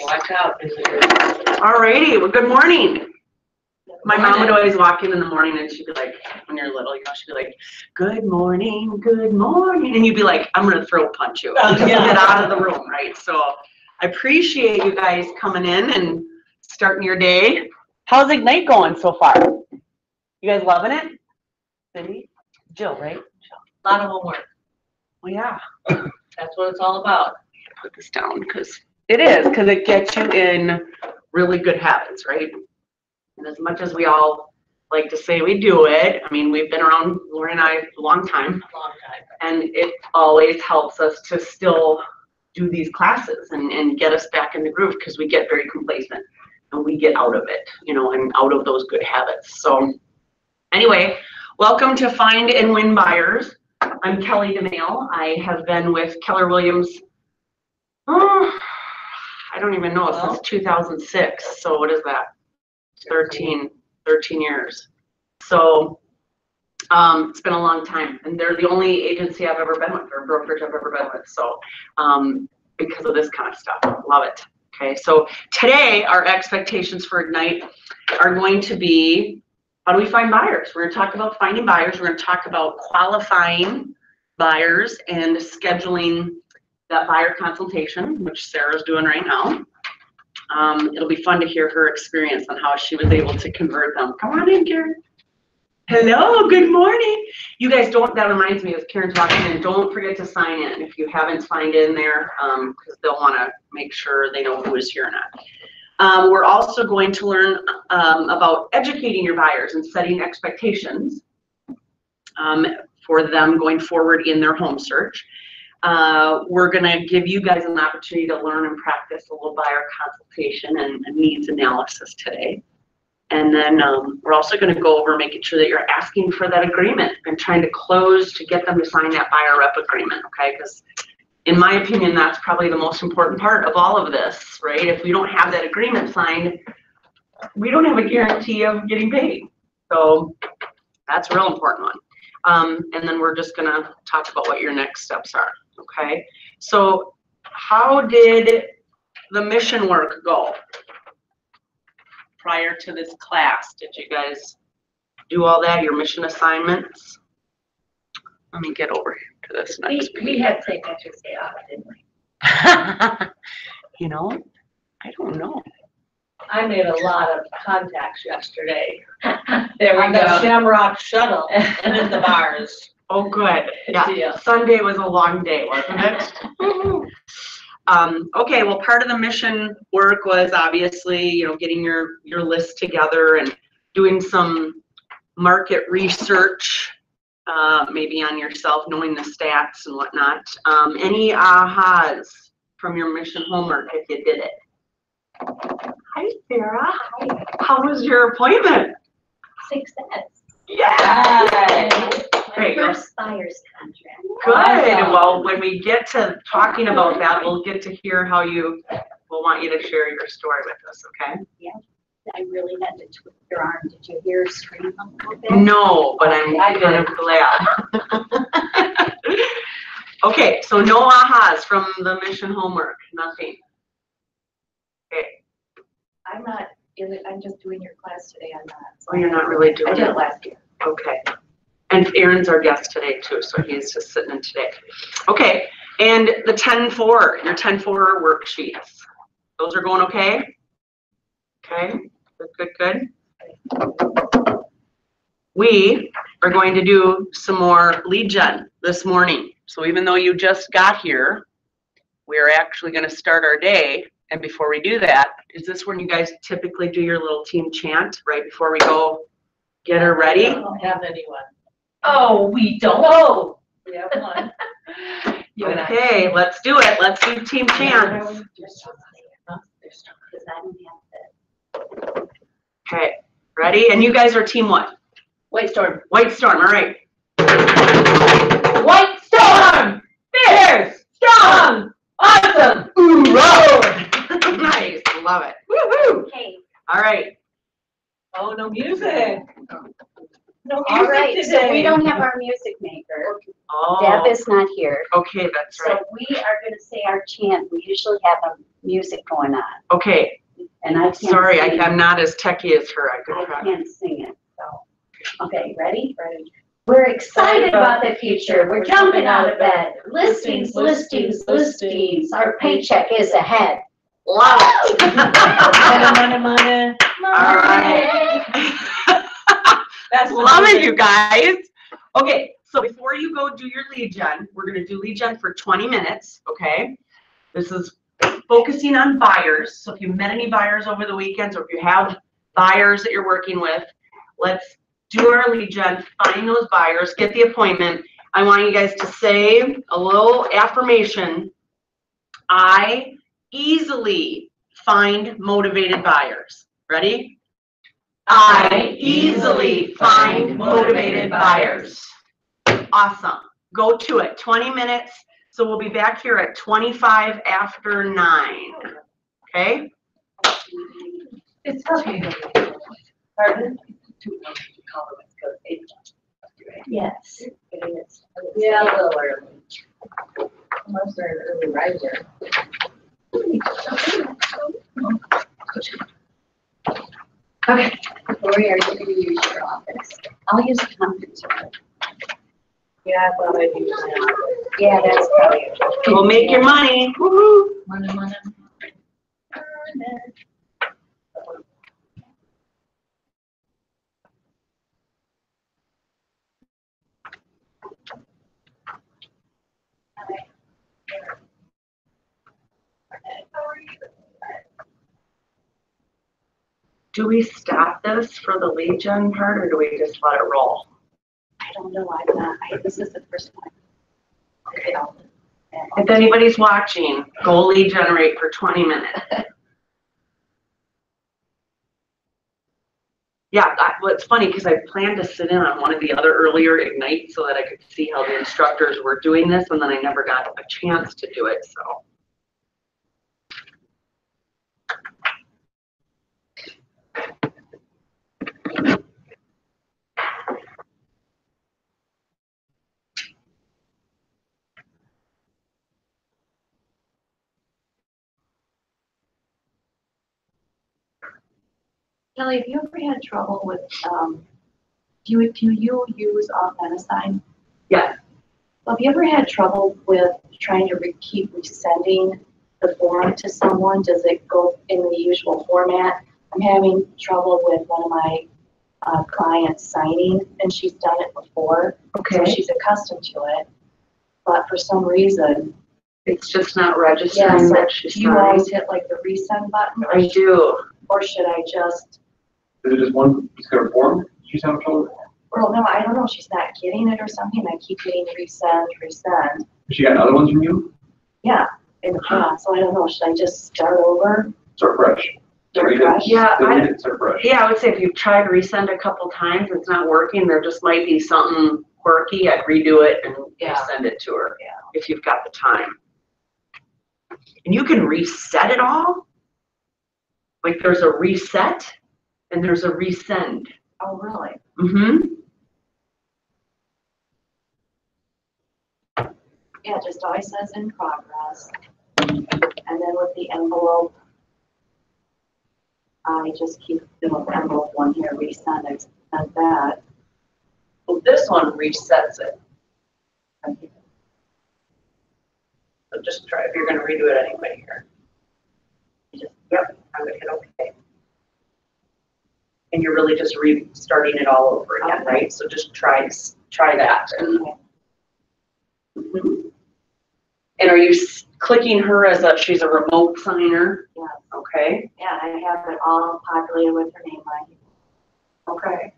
Watch out. Alrighty, well, good morning. My mom would always walk in the morning and she'd be like, when you're little, you know, she'd be like, good morning, good morning. And you'd be like, I'm going to throat punch you. Just get out of the room, right? So I appreciate you guys coming in and starting your day. How's Ignite going so far? You guys loving it? Cindy? Jill, right? A lot of homework. Well, yeah. That's what it's all about. Put this down because it gets you in really good habits, right? And as much as we all like to say we do it, I mean, we've been around, Lori and I, a long time. And it always helps us to still do these classes and get us back in the groove because we get very complacent and we get out of it, you know, and out of those good habits. So anyway, welcome to Find and Win Buyers. I'm Kelly DeMail. I have been with Keller Williams, I don't even know, since 2006. So what is that? 13 years. So it's been a long time, and they're the only agency I've ever been with, or brokerage I've ever been with. So because of this kind of stuff, love it. Okay, so today our expectations for Ignite are going to be, how do we find buyers? We're going to talk about finding buyers. We're going to talk about qualifying buyers and scheduling that buyer consultation, which Sarah's doing right now. It'll be fun to hear her experience on how she was able to convert them. Come on in, Karen. Hello, good morning. You guys that reminds me, as Karen's walking in, don't forget to sign in if you haven't signed in there, because they'll want to make sure they know who is here or not. We're also going to learn about educating your buyers and setting expectations for them going forward in their home search. We're going to give you guys an opportunity to learn and practice a little buyer consultation and needs analysis today. And then we're also going to go over making sure that you're asking for that agreement and trying to close to get them to sign that buyer rep agreement, okay? Because in my opinion, that's probably the most important part of all of this, right? If we don't have that agreement signed, we don't have a guarantee of getting paid. So that's a real important one. And then we're just going to talk about what your next steps are, okay? So how did the mission work go prior to this class? Did you guys do all that, your mission assignments? Let me get over to this next page. We had St. Patrick's Day off, didn't we? You know, I don't know. I made a lot of contacts yesterday. There we on go. The Shamrock Shuttle and in the bars. Oh, good. Yeah. Sunday was a long day, wasn't it? Okay, well, part of the mission work was obviously, you know, getting your list together and doing some market research, maybe on yourself, knowing the stats and whatnot. Any ahas from your mission homework if you did it? Hi, Sarah. Hi. How was your appointment? Success. Yeah. My first buyer's contract. Good. Awesome. Well, when we get to talking about that, we'll get to hear how we'll want you to share your story with us, okay? Yeah. I really had to twist your arm. Did you hear her scream a little bit? No, but I'm kind of glad. Okay, so no ahas from the mission homework, nothing. Okay. I'm just doing your class today. I'm not. So oh, you're not really doing it? I did it last year. Okay. And Aaron's our guest today too, so he's just sitting in today. Okay, and the 10-4, your 10-4 worksheets. Those are going okay? Okay, good. We are going to do some more lead gen this morning. So even though you just got here, we're actually going to start our day. And before we do that, is this when you guys typically do your little team chant right before we go get her ready? I don't have anyone. Oh, we don't. Oh. We have one. Okay, let's do it. Let's do team chants. Okay, ready? And you guys are team what? White Storm. White Storm, all right. White Storm! Fierce! Strong! Awesome! Ooh, road! Nice, love it. Woo-hoo! Okay. All right. Oh, no music. No All music right, so we today. don't have our music maker. Deb Oh, is not here. okay, that's So right. we are gonna say our chant. We usually have a music going on. Okay, And I can't sorry, sing. I'm not as techie as her. I could I try. can't sing it, so. Okay, ready? Ready. We're excited about the future. We're jumping out of bed. Listings, listings, listings. Our paycheck is ahead. Love it. Money. All right. That's the Love it, music. you guys. Okay, so before you go do your lead gen, we're gonna do lead gen for 20 minutes, okay? This is focusing on buyers. So if you met any buyers over the weekends, or if you have buyers that you're working with, let's do our lead gen, find those buyers, get the appointment. I want you guys to say a little affirmation. I easily find motivated buyers. Ready? I easily find motivated buyers. Awesome. Go to it. 20 minutes. So we'll be back here at 25 after 9. Okay? It's okay. Pardon? Yes, it is. Yeah, a little early. Unless they're an early riser. Okay, Lori, are you gonna use your office? I'll use the conference room. Yeah, I thought I'd use that. Yeah, that's probably. Go make your money. Woohoo. Money. Do we stop this for the lead gen part, or do we just let it roll? I don't know, this is the first one. Okay. If anybody's watching, go lead generate for 20 minutes. Yeah, well, it's funny because I planned to sit in on one of the other earlier Ignite so that I could see how the instructors were doing this, and then I never got a chance to do it, so. Kelly, have you ever had trouble with, do you use Authenticide? Yeah. Have you ever had trouble with trying to keep resending the form to someone? Does it go in the usual format? I'm having trouble with one of my clients signing, and she's done it before. So she's accustomed to it, but for some reason. It's just not registering so that she's do you always hit like the resend button? I do. Or should I just, Is it just one particular form she's having trouble with? well, no, I don't know, she's not getting it or something. I keep getting resend. Has she got other ones from you? Yeah, in the past, so I don't know, should I just start over? Start fresh. Start Delete it. fresh? Yeah, Delete it, start fresh. Yeah, I would say if you've tried resend a couple times, it's not working, there just might be something quirky, I'd redo it and send it to her. Yeah. If you've got the time. And you can reset it all. Like there's a reset and there's a resend. Oh, really? Mm-hmm. Yeah, it just always says in progress. And then with the envelope, I just keep the envelope one here, resend it, and that. Well, this one resets it. So just try, if you're gonna redo it anyway here. You just, yep, I'm gonna hit okay. And you're really just restarting it all over again, right? So just try that. Mhm. And are you clicking her as she's a remote signer? Yeah. Okay. Yeah, I have it all populated with her name on it. Okay.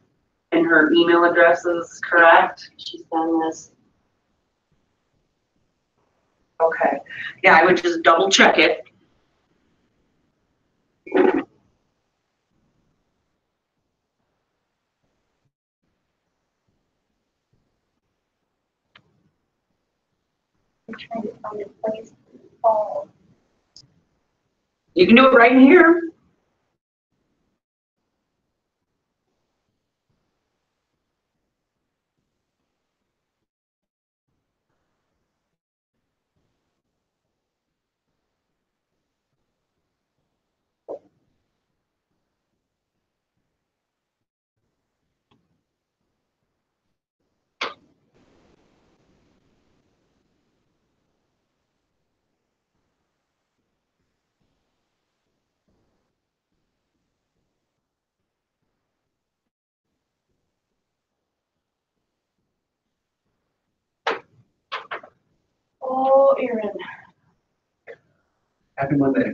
And her email address is correct? She's done this. Okay. Yeah, I would just double check it. I'm trying to find a place to fall. You can do it right in here. Oh, Erin. Happy Monday.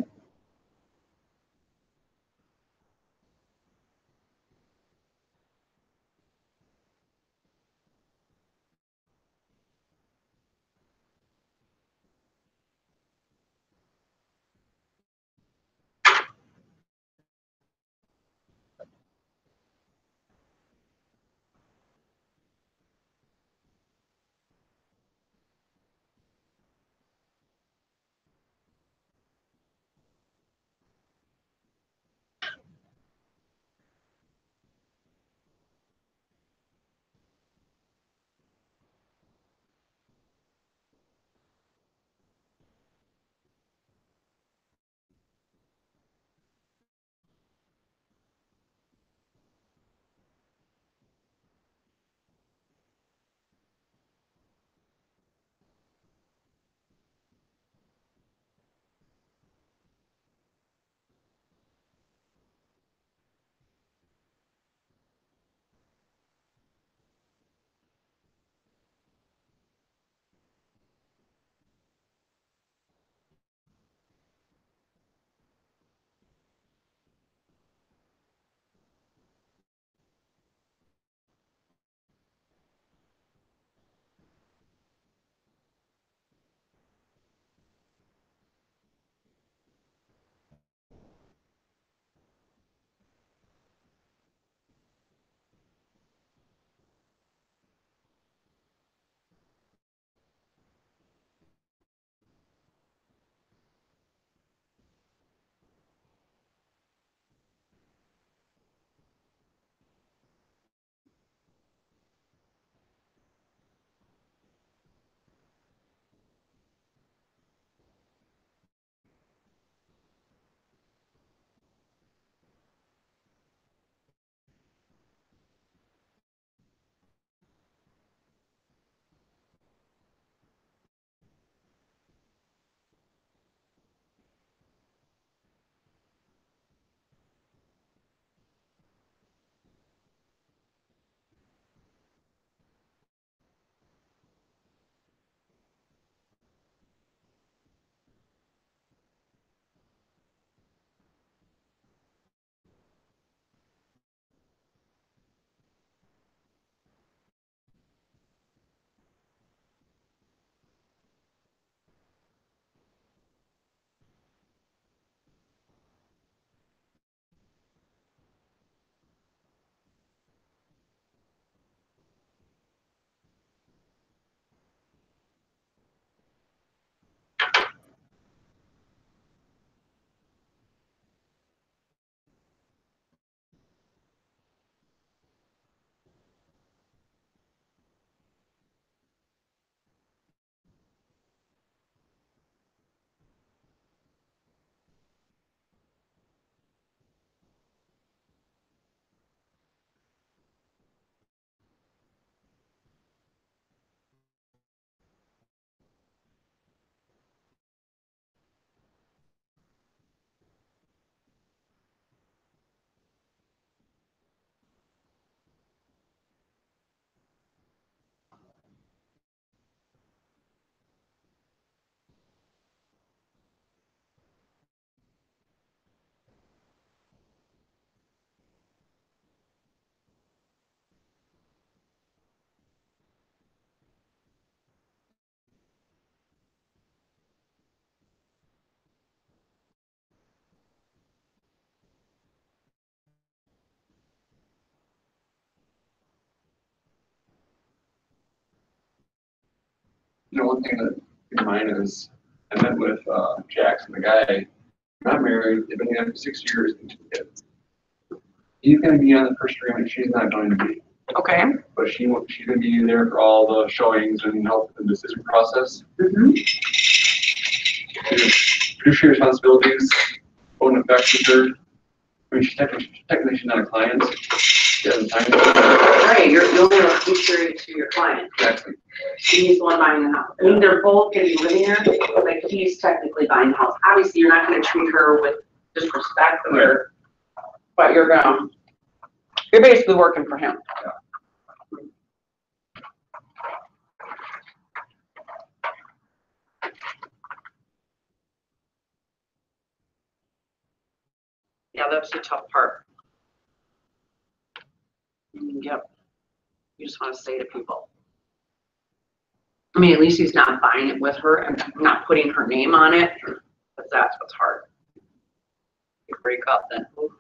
One thing that in mind is I met with Jackson, the guy, not married, they've been together for 6 years and 2 kids. He's gonna be on the first agreement, she's not going to be, Okay. but she's gonna be there for all the showings and help the decision process. Mm-hmm. Fiduciary responsibilities won't affect her. I mean, she's technically she's not a client. She hasn't signed it. Right, you're only a fiduciary to your client. Exactly. He's the one buying the house. I mean, they're both gonna be living there, but like he's technically buying the house. Obviously, you're not gonna treat her with disrespect or, but you're basically working for him. Yeah, that's the tough part. Yep. You just want to say to people. I mean, at least he's not buying it with her and not putting her name on it, but that's what's hard. You break up then. Oof.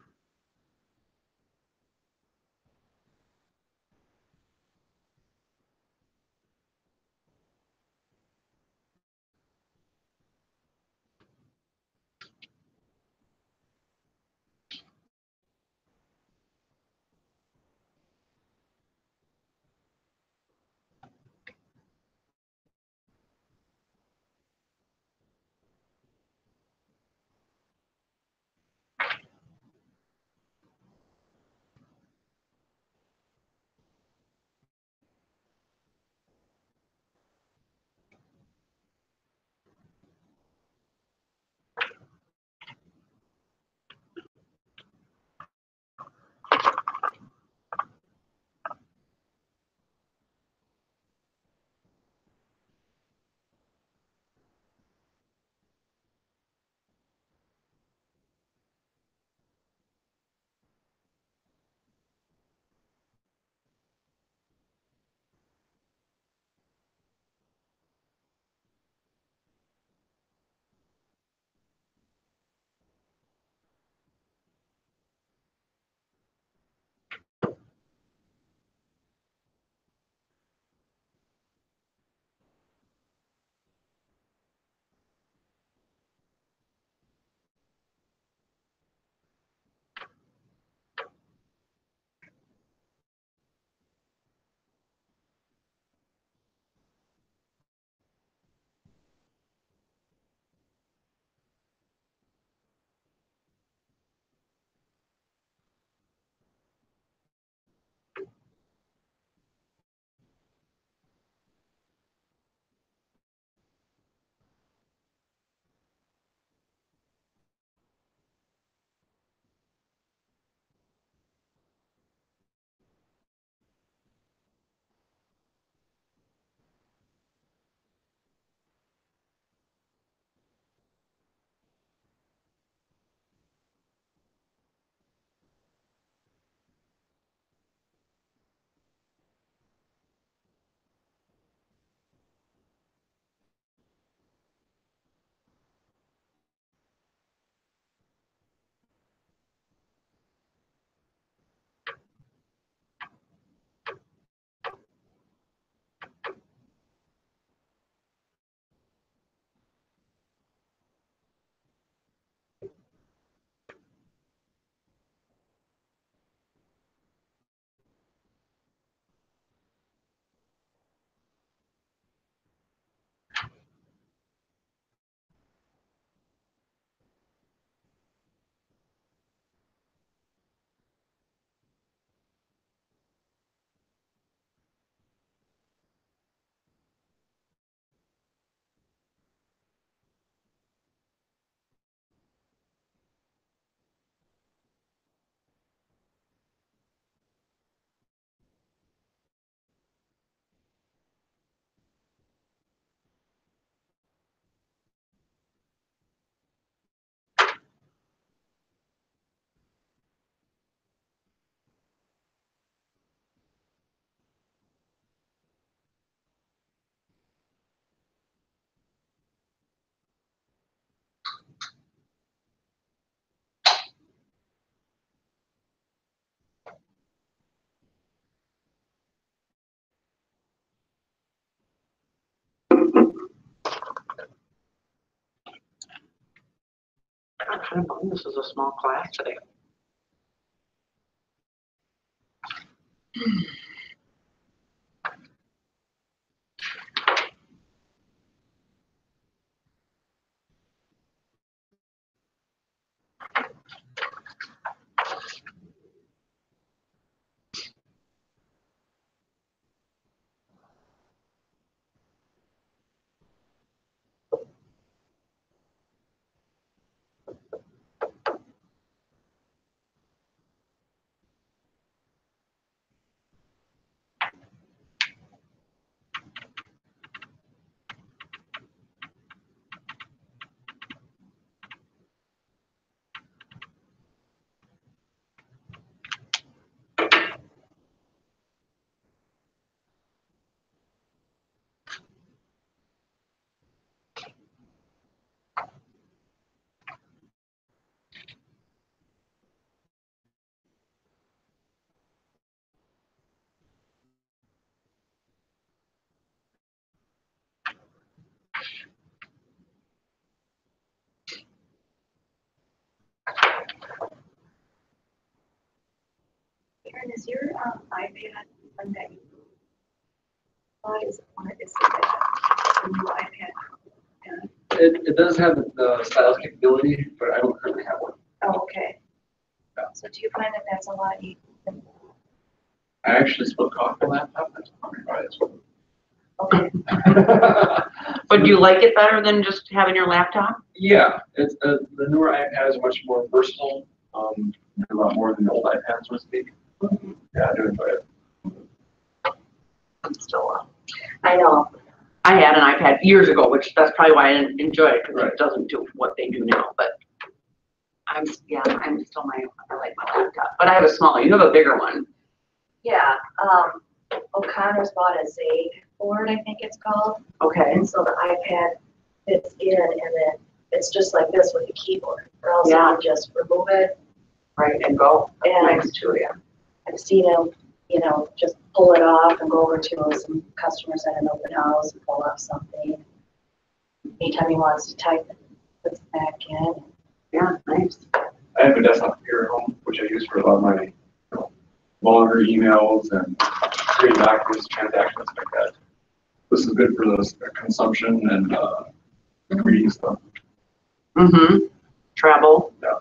I'm kind of bummed this is a small class today. Is your iPad one that you bought, is it that the new iPad? It does have the stylus capability, but I don't currently have one. Oh, okay. Yeah. So do you find that that's a lot easier? I actually spoke off the laptop, that's probably why it's one. Okay. But do you like it better than just having your laptop? Yeah, it's, the newer iPad is much more versatile, a lot more than the old iPad, so to speak. Yeah, I do enjoy it. I'm still, I know. I had an iPad years ago, which that's probably why I didn't enjoy it, because Right. it doesn't do what they do now, but I'm still I like my laptop, but I have a smaller, you have a bigger one. Yeah, O'Connor's bought a Zage board, I think it's called, Okay. and so the iPad fits in, and then it's just like this with the keyboard, or else Yeah. you just remove it, Right, and go. and Nice too, yeah. I've seen him, just pull it off and go over to some customers at an open house and pull up something. Anytime he wants to type it, puts it back in. Yeah, nice. I have a desktop computer at home, which I use for a lot of my longer emails and creating documents, transactions like that. This is good for the consumption and reading stuff. Mm-hmm. Travel. Yeah.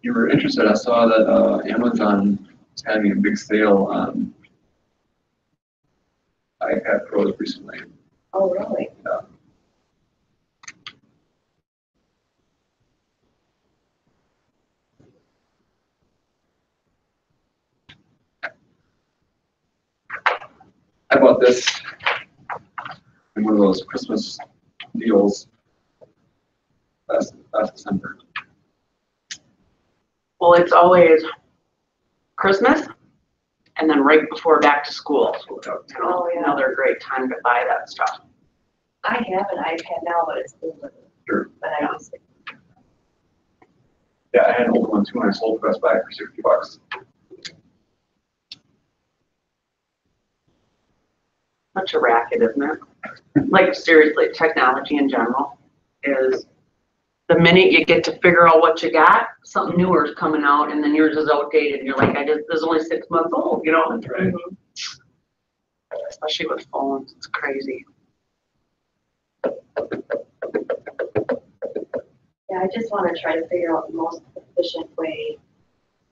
You were interested, I saw that Amazon is having a big sale on iPad Pros recently. Oh, really? Yeah. I bought this in one of those Christmas deals last December. Well, it's always Christmas and then right before back to school. So, Oh, yeah. another great time to buy that stuff. I have an iPad now, but it's older. Sure. But I use it. Yeah, I had an old one too, and I sold it Best Buy for $60. Such a racket, isn't it? Like seriously, technology in general is the minute you get to figure out what you got, something newer is coming out and then yours is outdated and you're like, this is only 6 months old, That's right. Especially with phones, it's crazy. Yeah, I just want to try to figure out the most efficient way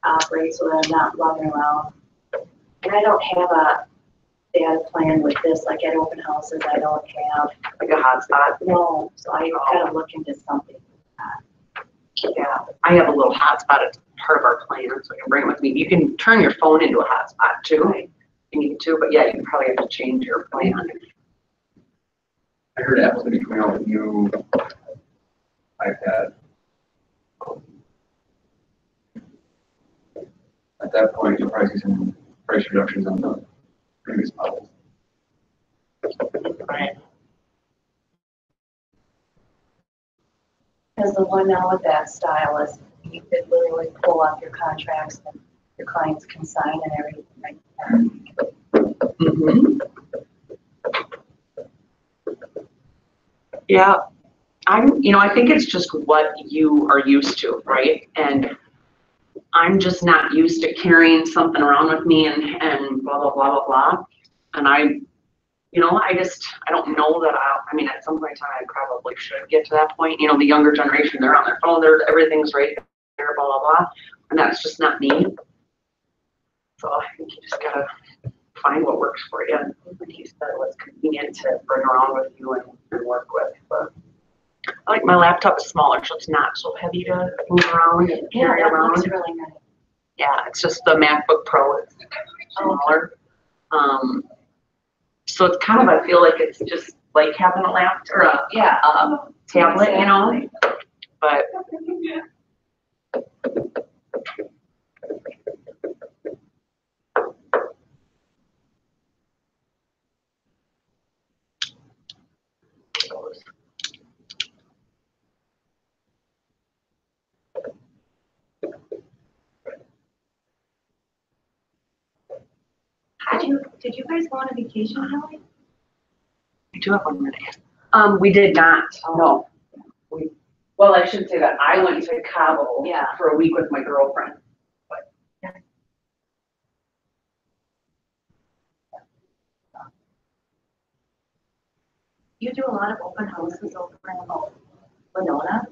to operate so that I'm not running around. And I don't have a data plan with this, like at open houses, I don't have, Like a hotspot. no, so I gotta look into something. Yeah, I have a little hotspot as part of our plan, so I can bring it with me. You can turn your phone into a hotspot too. Right. You need to, but yeah, you probably have to change your plan. I heard Apple's gonna be coming out with a new iPad. At that point, you'll probably see some price reductions on the previous models. Right. Because the one now with that stylus, you could literally pull off your contracts and your clients can sign and everything right there. Mm-hmm. Yeah, I think it's just what you are used to, right? And I'm just not used to carrying something around with me and blah, blah, blah, blah, blah. And I don't know that at some point in time, I probably should get to that point. The younger generation, they're on their phone, everything's right there, blah, blah, blah. And that's just not me. So I think you just gotta find what works for you. Like you said, what's convenient to bring around with you and work with. But I like my laptop is smaller, so it's not so heavy to move around and Yeah, carry that around. looks really nice. Yeah, it's just the MacBook Pro is smaller. So it's kind of, I feel like it's just like having a laptop or a tablet, Exactly. But Did you guys go on a vacation, Kelly? I do have 1 minute. We did not, no. Well, I shouldn't say that. I went to Cabo Yeah. for a week with my girlfriend. You do a lot of open houses over in Winona.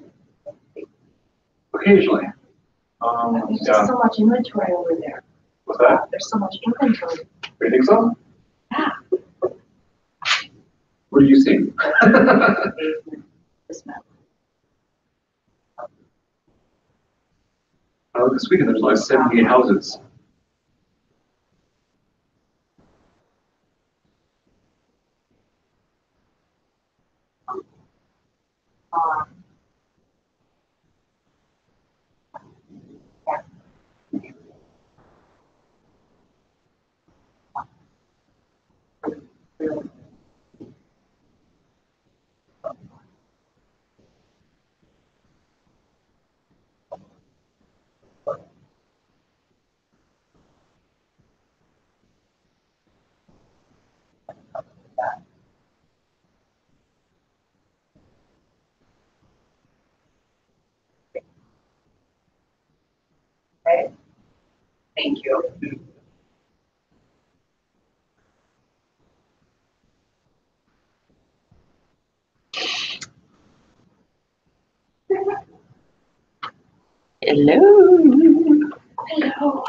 Occasionally. There's Yeah, just so much inventory over there. what's that? There's so much inventory. You think so? Yeah. What are you seeing? This map. This weekend, there's like 78 houses. Thank you. Hello. Hello.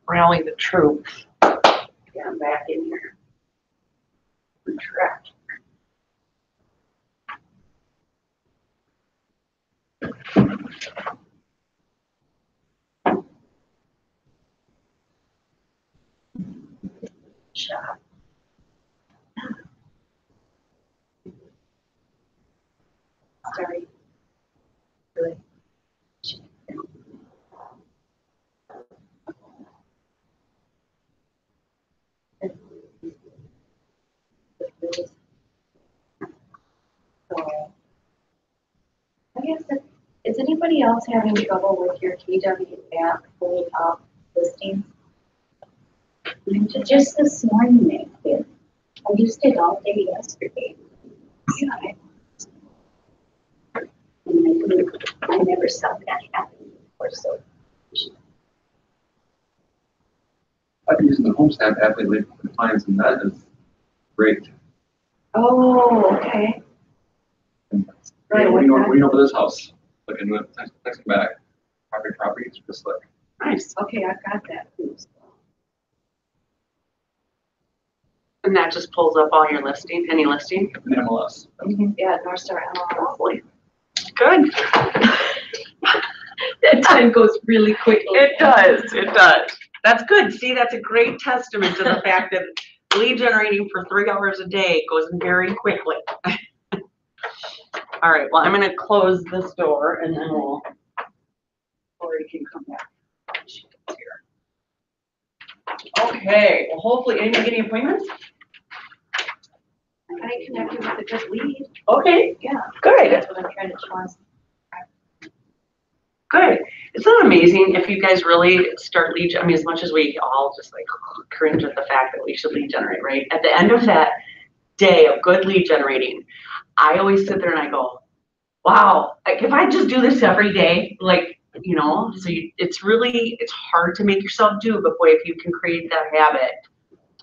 Rally the troops. Yeah, I'm back in here. Correct. Shop. Sorry. Really? So, I guess is anybody else having trouble with your KW app pulling up listings? Just this morning, I used it all day yesterday. Yeah. And I never saw that happen before, so. I've been using the Homesnap app lately for clients, and that is great. Oh, okay. Right, what do you know for this house? Looking at texting back, property, it's just like. Nice. Okay, I've got that. And that just pulls up all your listing, any listing. An MLS. Yeah, North Star MLS. Lovely. Good. That time goes really quickly. It does, it does. That's good. See, that's a great testament to the fact that lead generating for 3 hours a day goes very quickly. All right, well, I'm gonna close this door and then Lori can come back. She gets here. Okay, well, hopefully, anybody get any appointments? I connected with a good lead. Okay, Yeah, good. that's what I'm trying to trust. Good. It's not amazing if you guys really start lead, I mean, as much as we all just like cringe at the fact that we should lead generate, right? At the end of that day of good lead generating, I always sit there and I go, wow, like if I just do this every day, like, you know, so it's hard to make yourself do, but boy, if you can create that habit,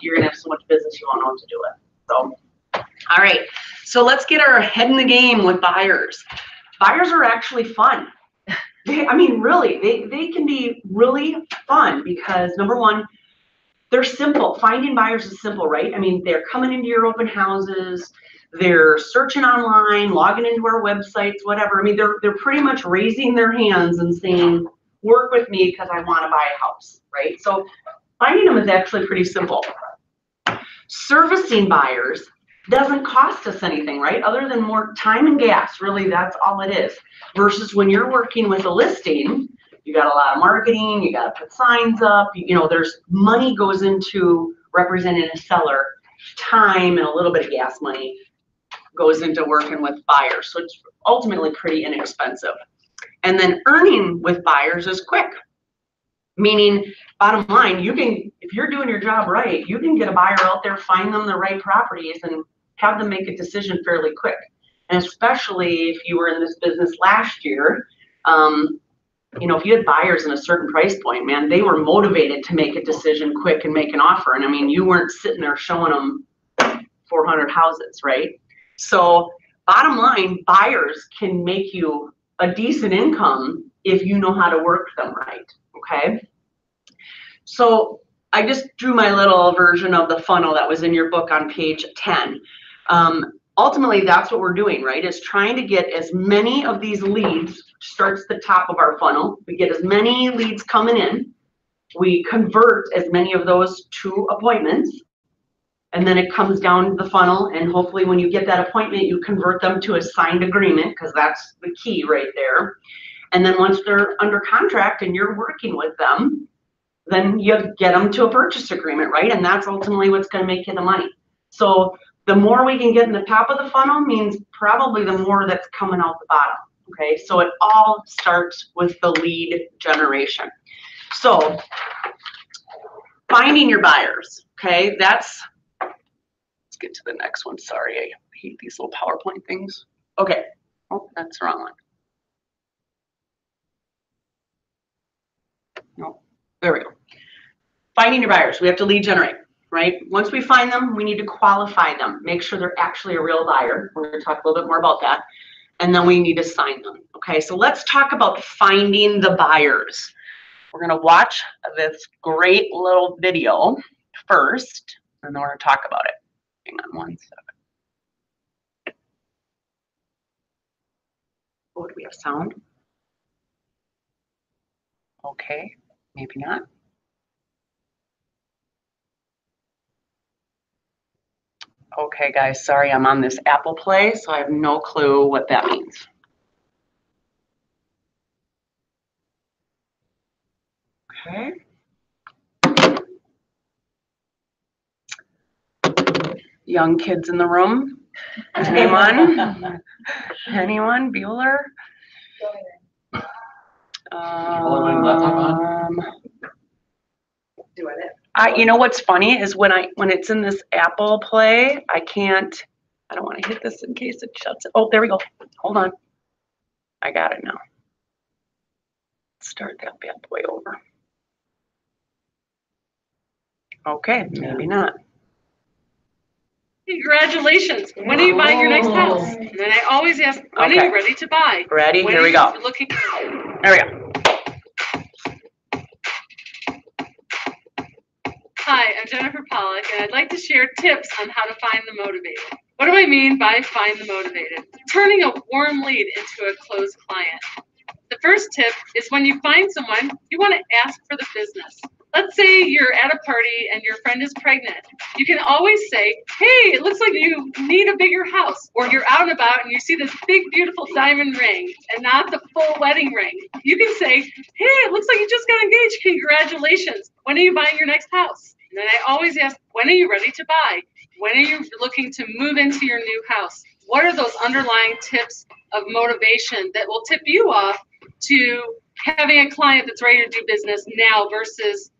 you're gonna have so much business you won't know what to do with. So, all right, so let's get our head in the game with buyers. Buyers are actually fun. I mean, really, they can be really fun because number one, they're simple. Finding buyers is simple, right? I mean, they're coming into your open houses, they're searching online, logging into our websites, whatever. I mean, they're pretty much raising their hands and saying, work with me because I want to buy a house, right? So finding them is actually pretty simple. Servicing buyers doesn't cost us anything, right? Other than more time and gas, really, that's all it is. Versus when you're working with a listing, you got a lot of marketing, you got to put signs up, you know, there's money goes into representing a seller, time and a little bit of gas money goes into working with buyers. So it's ultimately pretty inexpensive. And then earning with buyers is quick. Meaning, bottom line, you can, if you're doing your job right, you can get a buyer out there, find them the right properties, and have them make a decision fairly quick. And especially if you were in this business last year, you know, if you had buyers in a certain price point, man, they were motivated to make a decision quick and make an offer. And I mean, you weren't sitting there showing them 400 houses, right? So bottom line, buyers can make you a decent income if you know how to work them right, okay? So I just drew my little version of the funnel that was in your book on page 10. Ultimately, that's what we're doing, right? Is trying to get as many of these leads, starts the top of our funnel. We get as many leads coming in. We convert as many of those to appointments. And then it comes down the funnel, and hopefully when you get that appointment, you convert them to a signed agreement, because that's the key right there. And then once they're under contract and you're working with them, then you get them to a purchase agreement, right? And that's ultimately what's going to make you the money. So the more we can get in the top of the funnel means probably the more that's coming out the bottom, okay? So it all starts with the lead generation. So finding your buyers, okay? That's, let's get to the next one. Sorry, I hate these little PowerPoint things. Okay, oh, that's the wrong one. No, there we go. Finding your buyers, we have to lead generate, right? Once we find them, we need to qualify them, make sure they're actually a real buyer. We're going to talk a little bit more about that. And then we need to sign them. Okay, so let's talk about finding the buyers. We're going to watch this great little video first, and then we're going to talk about it. Hang on one second. Oh, do we have sound? Okay, maybe not. Okay, guys, sorry, I'm on this Apple Play, so I have no clue what that means. Okay. Young kids in the room? Anyone? Anyone? Bueller? You know what's funny is when it's in this Apple Play, I don't want to hit this in case it shuts it. Oh, there we go. Hold on. I got it now. Start that bad boy over. Okay, maybe not. Congratulations. When are you buying your next house? And then I always ask, when are you ready to buy? Ready? When Here we go. Looking... There we go. Hi, I'm Jennifer Pollack, and I'd like to share tips on how to find the motivated. What do I mean by find the motivated? Turning a warm lead into a closed client. The first tip is when you find someone, you want to ask for the business. Let's say you're at a party and your friend is pregnant. You can always say, hey, it looks like you need a bigger house. Or you're out and about and you see this big, beautiful diamond ring and not the full wedding ring. You can say, hey, it looks like you just got engaged. Congratulations. When are you buying your next house? And then I always ask, when are you ready to buy? When are you looking to move into your new house? What are those underlying tips of motivation that will tip you off to having a client that's ready to do business now versus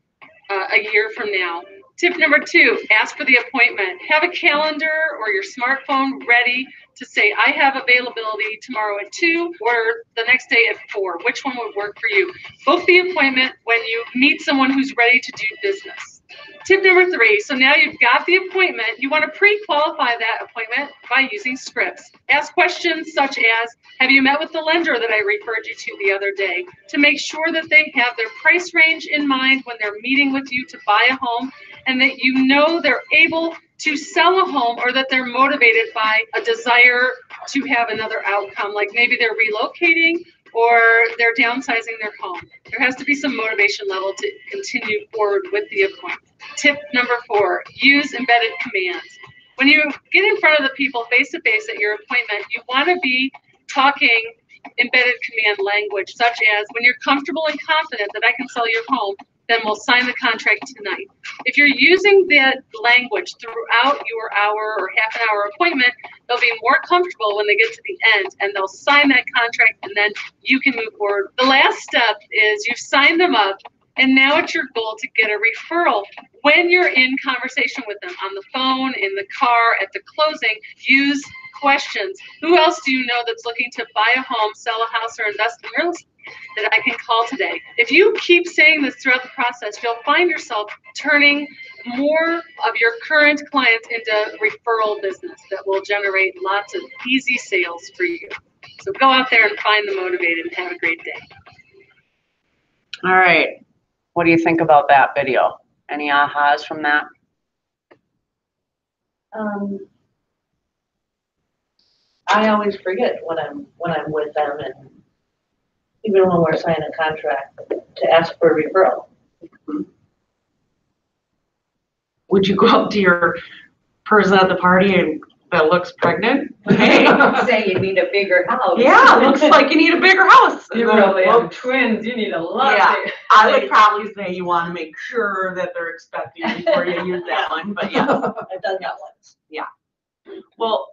a year from now? Tip number 2, ask for the appointment. Have a calendar or your smartphone ready to say, I have availability tomorrow at 2 or the next day at 4. Which one would work for you? Book the appointment when you meet someone who's ready to do business. Tip number 3, so now you've got the appointment, you want to pre-qualify that appointment by using scripts. Ask questions such as, have you met with the lender that I referred you to the other day? To make sure that they have their price range in mind when they're meeting with you to buy a home, and that you know they're able to sell a home or that they're motivated by a desire to have another outcome, like maybe they're relocating or they're downsizing their home. There has to be some motivation level to continue forward with the appointment. Tip number 4, use embedded commands. When you get in front of the people face to face at your appointment, you want to be talking embedded command language, such as, when you're comfortable and confident that I can sell your home, then we'll sign the contract tonight. If you're using that language throughout your hour or half an hour appointment, they'll be more comfortable when they get to the end, and they'll sign that contract, and then you can move forward. The last step is you've signed them up, and now it's your goal to get a referral. When you're in conversation with them on the phone, in the car, at the closing, use questions. Who else do you know that's looking to buy a home, sell a house, or invest in real estate that I can call today? If you keep saying this throughout the process, you'll find yourself turning more of your current clients into referral business that will generate lots of easy sales for you. So go out there and find the motivated and have a great day. All right. What do you think about that video? Any ahas from that? I always forget when I'm with them, and even when we're signing a contract, to ask for a referral. Would you go up to your person at the party and that looks pregnant? Hey, Say you need a bigger house. yeah, looks like you need a bigger house. You probably have twins, you need a lot Yeah, bigger. I would probably say you want to make sure that they're expecting before you use that one, but yeah. I've done that once. Well,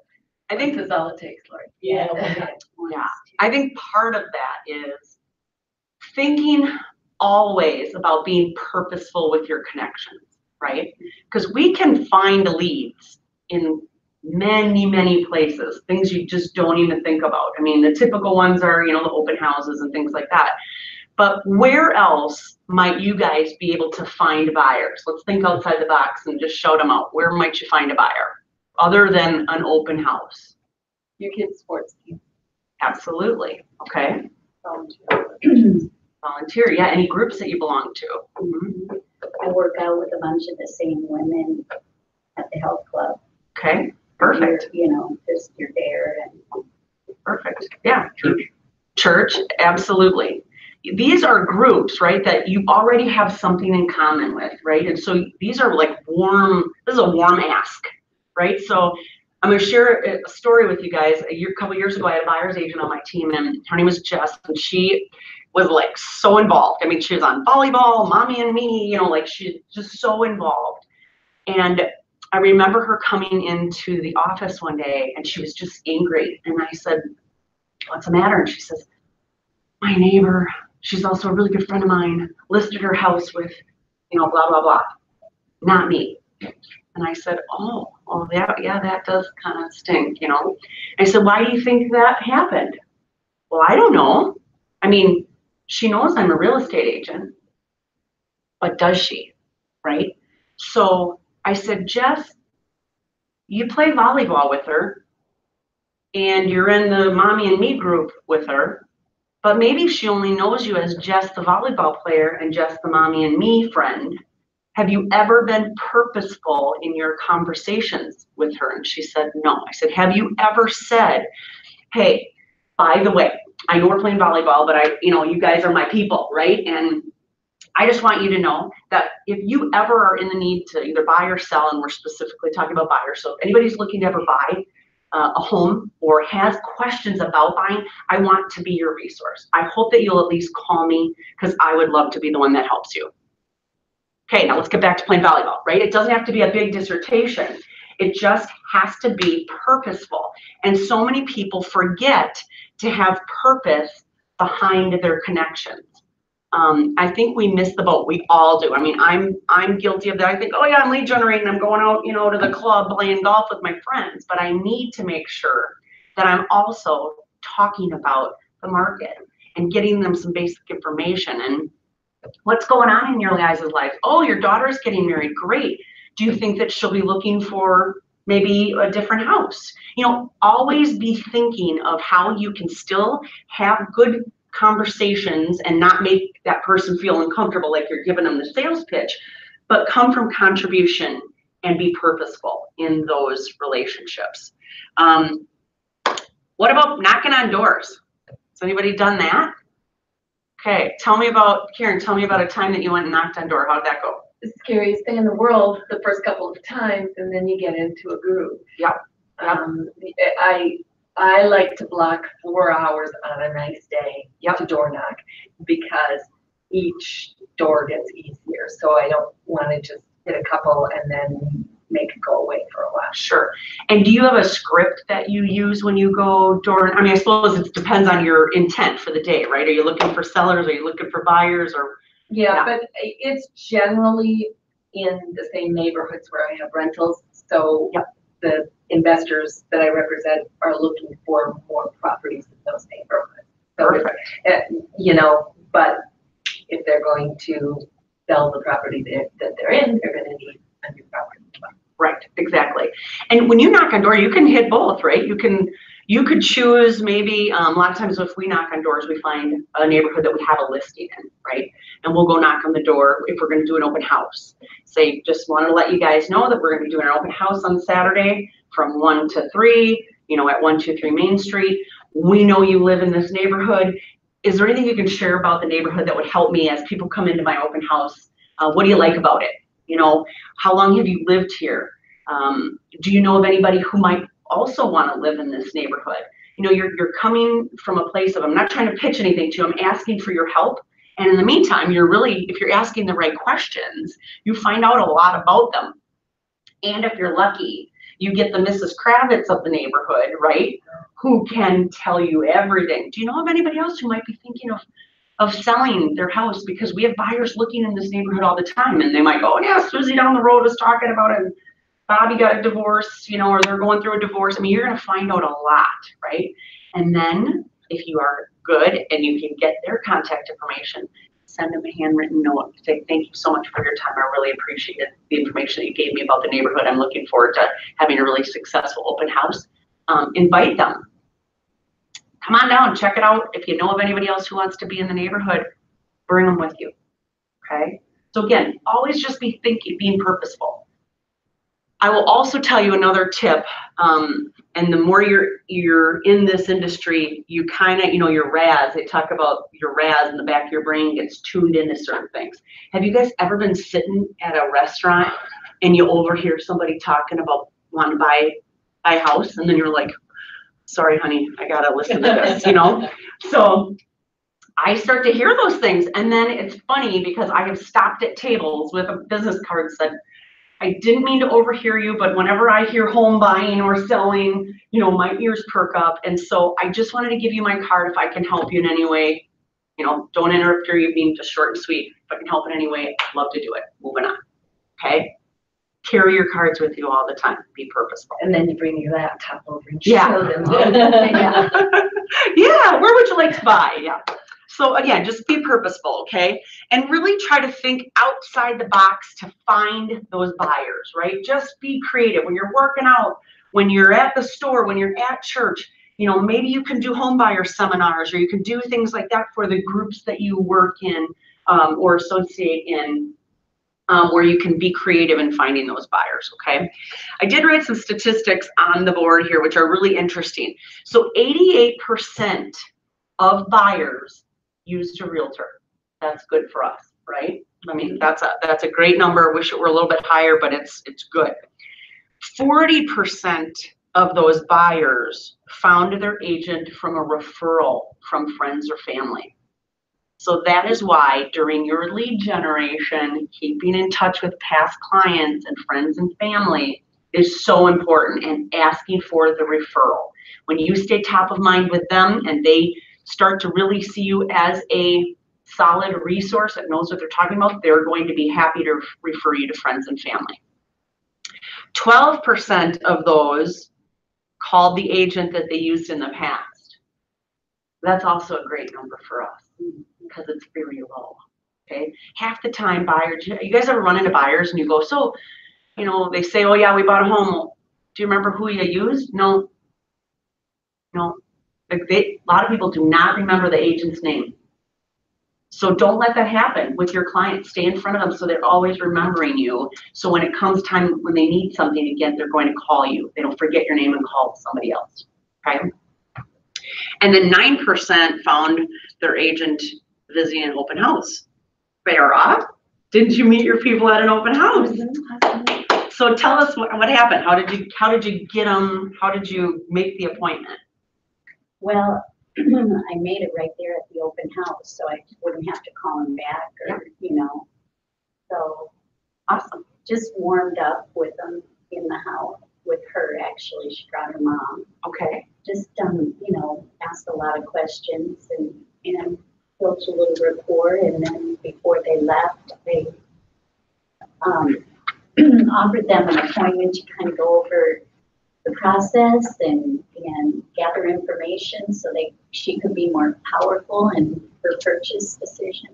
I think That's all it takes, Lord. Yeah. Yeah, I think part of that is thinking always about being purposeful with your connections, right? Because we can find leads in many, many places, things you just don't even think about. I mean, the typical ones are, the open houses and things like that. But where else might you guys be able to find buyers? Let's think outside the box and just shout them out. Where might you find a buyer other than an open house? Your kid's sports team. Absolutely. Okay. Volunteer. Volunteer. Yeah. Any groups that you belong to. I work out with a bunch of the same women at the health club. Okay. Perfect. Just you're there and. Perfect. Yeah. Church. Absolutely. These are groups, right, that you already have something in common with, right? And so these are like this is a warm ask, right? So I'm going to share a story with you guys. A couple years ago, I had a buyer's agent on my team, and her name was Jess, and she was like so involved. I mean, she was on volleyball, mommy and me, she's just so involved. And I remember her coming into the office one day, and she was just angry. And I said, "What's the matter?" And she says, "My neighbor, she's also a really good friend of mine, listed her house with, blah, blah, blah. Not me." And I said, oh, yeah, that does kind of stink, I said, "Why do you think that happened?" "Well, I don't know. I mean, she knows I'm a real estate agent, but does she?" Right? So I said, "Jess, you play volleyball with her, and you're in the mommy and me group with her, but maybe she only knows you as Jess the volleyball player and Jess the mommy and me friend. Have you ever been purposeful in your conversations with her?" And she said, "No." I said, "Have you ever said, hey, by the way, I know we're playing volleyball, but you guys are my people, right? And I just want you to know that if you ever are in the need to either buy or sell," and we're specifically talking about buyers, so if anybody's looking to ever buy a home or has questions about buying, I want to be your resource. I hope that you'll at least call me, because I would love to be the one that helps you. Okay, now let's get back to playing volleyball, right? It doesn't have to be a big dissertation. It just has to be purposeful. And so many people forget to have purpose behind their connections. I think we miss the boat. We all do. I mean, I'm guilty of that. I think, oh yeah, I'm lead generating. I'm going out, to the club playing golf with my friends. But I need to make sure that I'm also talking about the market and getting them some basic information and what's going on in your guys' life. Oh, your daughter's getting married. Great. Do you think that she'll be looking for maybe a different house? Always be thinking of how you can still have good conversations and not make that person feel uncomfortable like you're giving them the sales pitch, but come from contribution and be purposeful in those relationships. What about knocking on doors? Has anybody done that? Okay, Karen, tell me about a time that you went and knocked on door. How did that go? scariest thing in the world the first couple of times, and then you get into a groove. Yep. Yep. I like to block 4 hours on a nice day to door knock, because each door gets easier. So I don't want to just hit a couple and then make it go away for a while. Sure. And do you have a script that you use when you go door? I mean, I suppose it depends on your intent for the day, right? Are you looking for sellers? Are you looking for buyers? Or Yeah, but it's generally in the same neighborhoods where I have rentals. So the investors that I represent are looking for more properties in those neighborhoods. So, you know, but if they're going to sell the property that they're in, they're going to need a new property. Right, exactly. And when you knock on door, you can hit both, right? You could choose maybe, a lot of times if we knock on doors, we find a neighborhood that we have a listing in, right? And we'll go knock on the door if we're gonna do an open house. Say, just wanted to let you guys know that we're gonna be doing an open house on Saturday from 1 to 3, you know, at 123 Main Street. We know you live in this neighborhood. Is there anything you can share about the neighborhood that would help me as people come into my open house? What do you like about it? You know, how long have you lived here? Do you know of anybody who might also want to live in this neighborhood? You know, you're coming from a place of, I'm not trying to pitch anything to you, I'm asking for your help. And in the meantime, if you're asking the right questions, you find out a lot about them. And if you're lucky, you get the Mrs. Kravitz of the neighborhood, right? Who can tell you everything. Do you know of anybody else who might be thinking of selling their house? Because we have buyers looking in this neighborhood all the time, and they might go, yeah, Susie down the road was talking about it, and Bobby got a divorce, you know, or they're going through a divorce. I mean, you're going to find out a lot, right? And then if you are good and you can get their contact information, send them a handwritten note. Say, thank you so much for your time. I really appreciated the information that you gave me about the neighborhood. I'm looking forward to having a really successful open house. Invite them. Come on down, check it out. If you know of anybody else who wants to be in the neighborhood, bring them with you, okay? So again, always just be being purposeful. I will also tell you another tip, and the more you're in this industry, you kind of, you know, your RAS, they talk about your RAS in the back of your brain gets tuned into certain things. Have you guys ever been sitting at a restaurant and you overhear somebody talking about wanting to buy a house, and then you're like, sorry, honey, I gotta listen to this, you know? So I start to hear those things, and then it's funny because I have stopped at tables with a business card that said, I didn't mean to overhear you, but whenever I hear home buying or selling, you know, my ears perk up. And so I just wanted to give you my card if I can help you in any way. You know, don't interrupt your evening, just short and sweet. If I can help in any way, I'd love to do it. Moving on, okay? Carry your cards with you all the time. Be purposeful. And then you bring your laptop over and Yeah. show them. Yeah, where would you like to buy? Yeah. So again, just be purposeful, okay? And really try to think outside the box to find those buyers, right? Just be creative. When you're working out, when you're at the store, when you're at church, you know, maybe you can do home buyer seminars, or you can do things like that for the groups that you work in or associate in, where you can be creative in finding those buyers, okay? I did write some statistics on the board here, which are really interesting. So 88% of buyers used a realtor. That's good for us, right? I mean, that's a great number. Wish it were a little bit higher, but it's good. 40% of those buyers found their agent from a referral from friends or family. So that is why during your lead generation, keeping in touch with past clients and friends and family is so important, and asking for the referral. When you stay top of mind with them and they start to really see you as a solid resource that knows what they're talking about, they're going to be happy to refer you to friends and family. 12% of those called the agent that they used in the past. That's also a great number for us because it's very low, okay? Half the time buyers, you guys ever run into buyers and you go, so, you know, they say, oh yeah, we bought a home. Do you remember who you used? No. Like a lot of people do not remember the agent's name. So don't let that happen with your clients. Stay in front of them so they're always remembering you. So when it comes time when they need something again, they're going to call you. They don't forget your name and call somebody else, okay? And then 9% found their agent visiting an open house. Better off? Didn't you meet your people at an open house? So tell us what happened. How did you get them? How did you make the appointment? Well, I made it right there at the open house, so I wouldn't have to call him back or, So Awesome. just warmed up with them in the house, with her actually. She brought her mom. Okay. Just, asked a lot of questions and built a little rapport. And then before they left, they offered them an appointment to kind of go over the process and gather information so she could be more powerful in her purchase decision.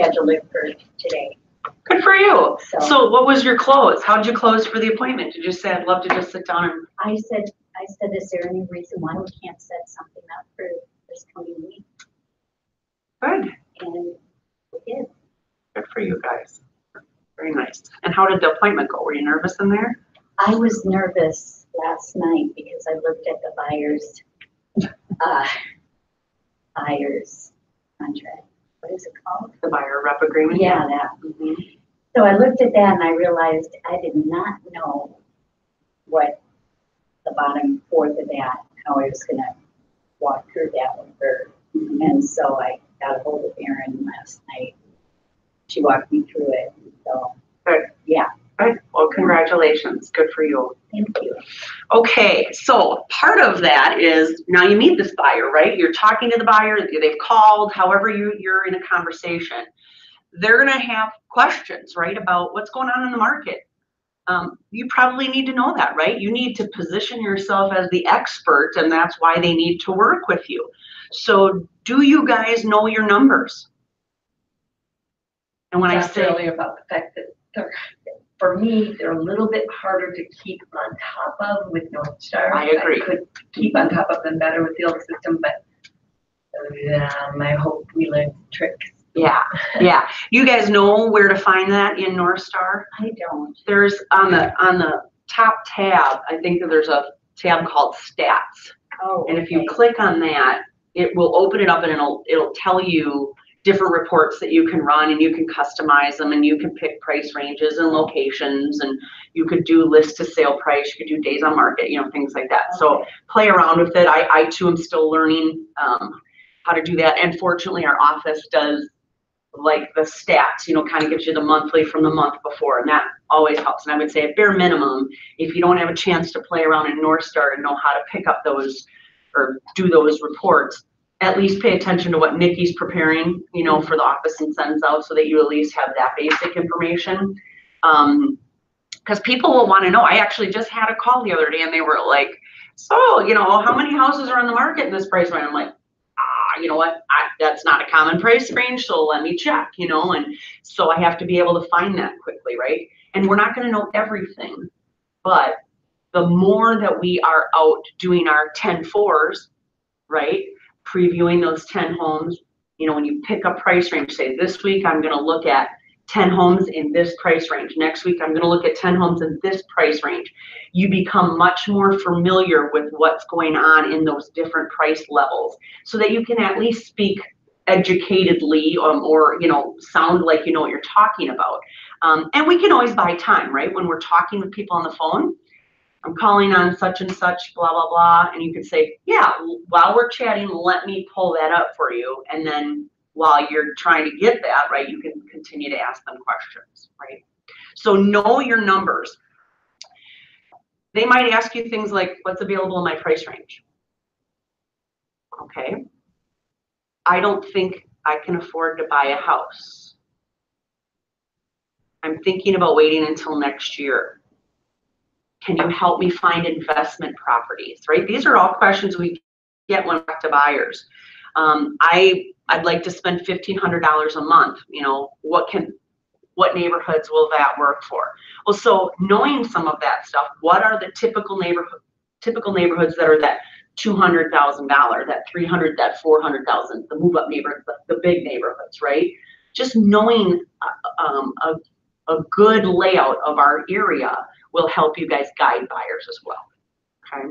Scheduled it for today. Good for you. So So what was your close? How did you close for the appointment? Did you say, I'd love to just sit down and, I said, is there any reason why we can't set something up for this coming week? good, And we did. good for you guys. Very nice. And how did the appointment go? Were you nervous in there? I was nervous last night because I looked at the buyer's contract. What is it called? The buyer rep agreement? Yeah, that. So I looked at that and I realized I did not know what the bottom fourth of that, how I was gonna walk through that with her. And so I got a hold of Erin last night. She walked me through it. So, Good. yeah, Good. Well, congratulations. Good for you. thank you. Okay, so part of that is now you meet this buyer, right? You're talking to the buyer, they've called, however you're in a conversation. They're gonna have questions, right, about what's going on in the market. You probably need to know that, right? You need to position yourself as the expert, and that's why they need to work with you. So do you guys know your numbers? And when I That's say, really about the fact that for me, they're a little bit harder to keep on top of with North Star. I agree. I could keep on top of them better with the old system, but I hope we learn tricks. yeah. You guys know where to find that in North Star? I don't. There's on the top tab, I think that there's a tab called Stats. Oh, And if you okay. click on that, it will open it up and it'll tell you different reports that you can run, and you can customize them, and you can pick price ranges and locations, and you could do list to sale price, you could do days on market, things like that. So play around with it. I too am still learning how to do that. And fortunately our office does like the stats, kind of gives you the monthly from the month before, and that always helps. And I would say at bare minimum, if you don't have a chance to play around in North Star and know how to pick up those or do those reports, at least pay attention to what Nikki's preparing, for the office and sends out, so that you at least have that basic information. Because people will want to know. I actually just had a call the other day and they were like, so, how many houses are on the market in this price range? I'm like, you know what, that's not a common price range, so let me check, and so I have to be able to find that quickly, right? And we're not going to know everything, but the more that we are out doing our 10-4s, right, previewing those 10 homes, when you pick a price range, say this week I'm going to look at 10 homes in this price range. Next week I'm going to look at 10 homes in this price range. You become much more familiar with what's going on in those different price levels, so that you can at least speak educatedly or sound like you know what you're talking about. And we can always buy time, right? When we're talking with people on the phone, I'm calling on such and such, blah, blah, blah. And you can say, yeah, while we're chatting, let me pull that up for you. And then while you're trying to get that, right, you can continue to ask them questions, right? So know your numbers. They might ask you things like, what's available in my price range? Okay. I don't think I can afford to buy a house. I'm thinking about waiting until next year. Can you help me find investment properties, right? These are all questions we get when we talk to buyers. I'd like to spend $1,500 a month. What neighborhoods will that work for? Well, so knowing some of that stuff, what are the typical neighborhoods that are that $200,000, that $300,000, that $400,000, the move-up neighborhoods, the big neighborhoods, right? Just knowing a good layout of our area will help you guys guide buyers as well, okay?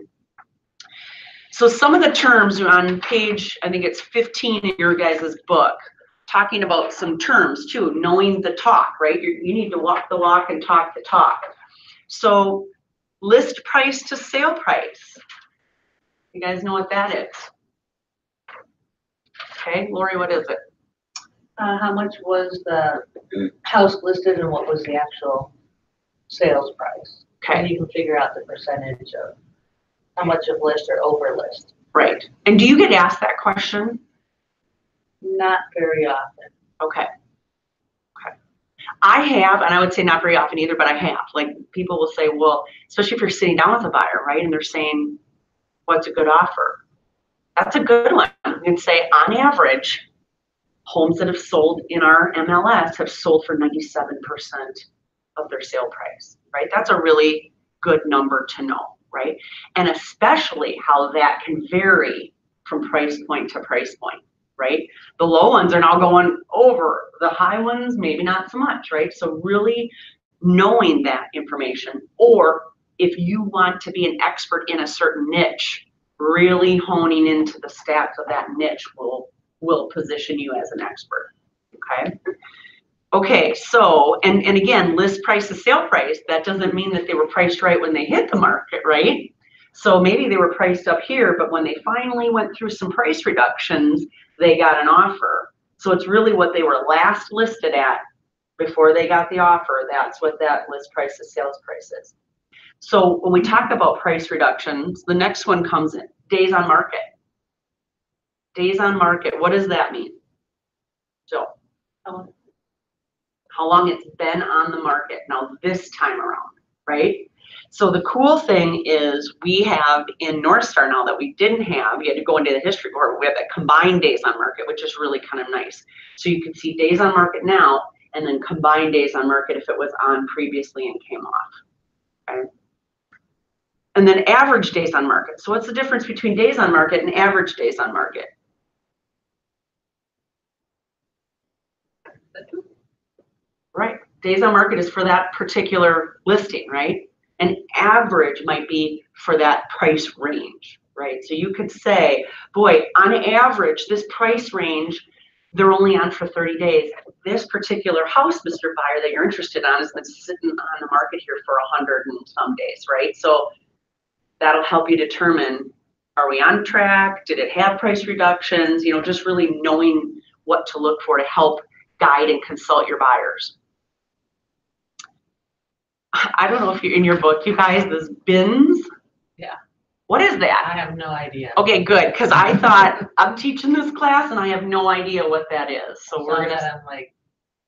So some of the terms on page, I think it's 15 in your guys' book, talking about some terms too, knowing the talk, right? You need to walk the walk and talk the talk. So list price to sale price. You guys know what that is? Okay, Lori, what is it? How much was the house listed and what was the actual sales price? And Okay, you can figure out the percentage of how much of list or over list. right. And do you get asked that question? Not very often. Okay. Okay. I have, and I would say not very often either, but I have. Like people will say, well, especially if you're sitting down with a buyer, right? And they're saying, what's a good offer? That's a good one. You can say, on average, homes that have sold in our MLS have sold for 97% of their sale price, right? That's a really good number to know, right? And especially how that can vary from price point to price point, right? The low ones are now going over, the high ones, maybe not so much, right? So really knowing that information, or if you want to be an expert in a certain niche, really honing into the stats of that niche will position you as an expert, okay? Okay, so, and again, list price to sale price, that doesn't mean that they were priced right when they hit the market, right? So maybe they were priced up here, but when they finally went through some price reductions, they got an offer. So it's really what they were last listed at before they got the offer. That's what that list price to sales price is. So when we talk about price reductions, the next one comes in, days on market. Days on market, what does that mean? So, how long it's been on the market now this time around, right? So the cool thing is we have in North Star now that we didn't have, you had to go into the history report, we have that combined days on market, which is really kind of nice. So you can see days on market now and then combined days on market if it was on previously and came off, okay? And then average days on market. So what's the difference between days on market and average days on market? Right, days on market is for that particular listing, right? And average might be for that price range, right? So you could say, boy, on average, this price range, they're only on for 30 days. This particular house, Mr. Buyer, that you're interested on has been sitting on the market here for 100 and some days, right? So that'll help you determine, are we on track? Did it have price reductions? You know, just really knowing what to look for to help guide and consult your buyers. I don't know if you're in your book, you guys, this bins. Yeah. What is that? I have no idea. Okay, good, because I thought I'm teaching this class and I have no idea what that is. So we're gonna. I'm like,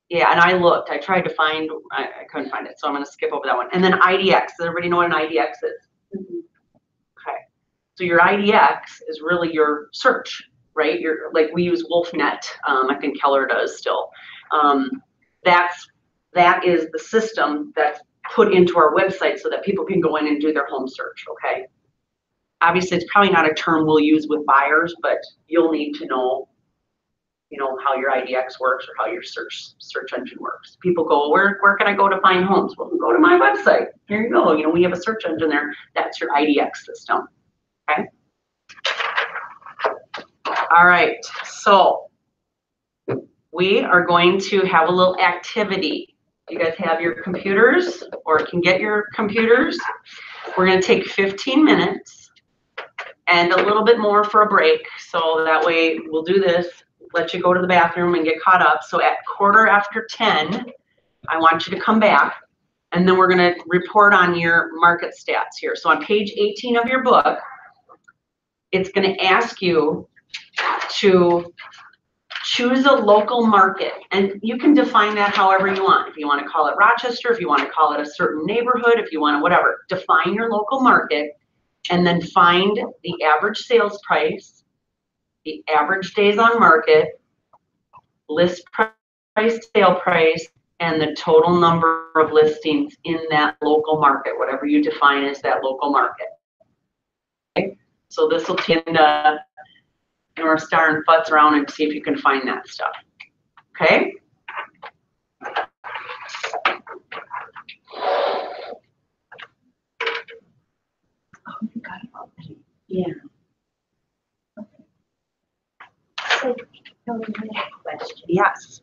yeah, and I looked. I tried to find. I couldn't find it, so I'm gonna skip over that one. And then IDX. Does everybody know what an IDX is? Mhm. Okay. So your IDX is really your search, right? Your like we use WolfNet. I think Keller does still. That is the system that's put into our website so that people can go in and do their home search, okay? Obviously, it's probably not a term we'll use with buyers, but you'll need to know, you know, how your IDX works or how your search engine works. People go, where can I go to find homes? Well, go to my website. Here you go. You know, we have a search engine there. That's your IDX system, okay? All right, so we are going to have a little activity. You guys have your computers or can get your computers. We're going to take 15 minutes and a little bit more for a break. So that way we'll do this, let you go to the bathroom and get caught up. So at 10:15, I want you to come back and then we're going to report on your market stats here. So on page 18 of your book, it's going to ask you to choose a local market, and you can define that however you want. If you want to call it Rochester, if you want to call it a certain neighborhood, if you want to whatever, define your local market and then find the average sales price, the average days on market, list price, sale price, and the total number of listings in that local market, whatever you define as that local market. Okay? So this will tend to North Star and futz around and see if you can find that stuff. Okay? Oh, you got it. Yeah. Okay. So, Kelly, I have a question. Yes.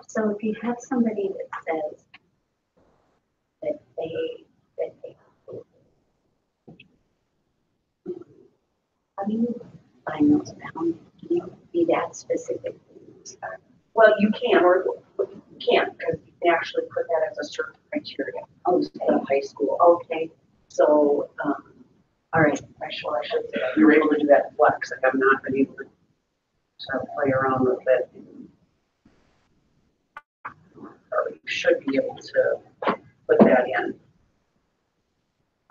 So if you have somebody that says that they, how do you find those down? Can you be that specific? Well, you can, or you can't, because you can actually put that as a certain criteria. Oh, The high school. okay, So, all right. I should say that you're able to do that flex, like I'm not been able to play around with it. Or you should be able to put that in.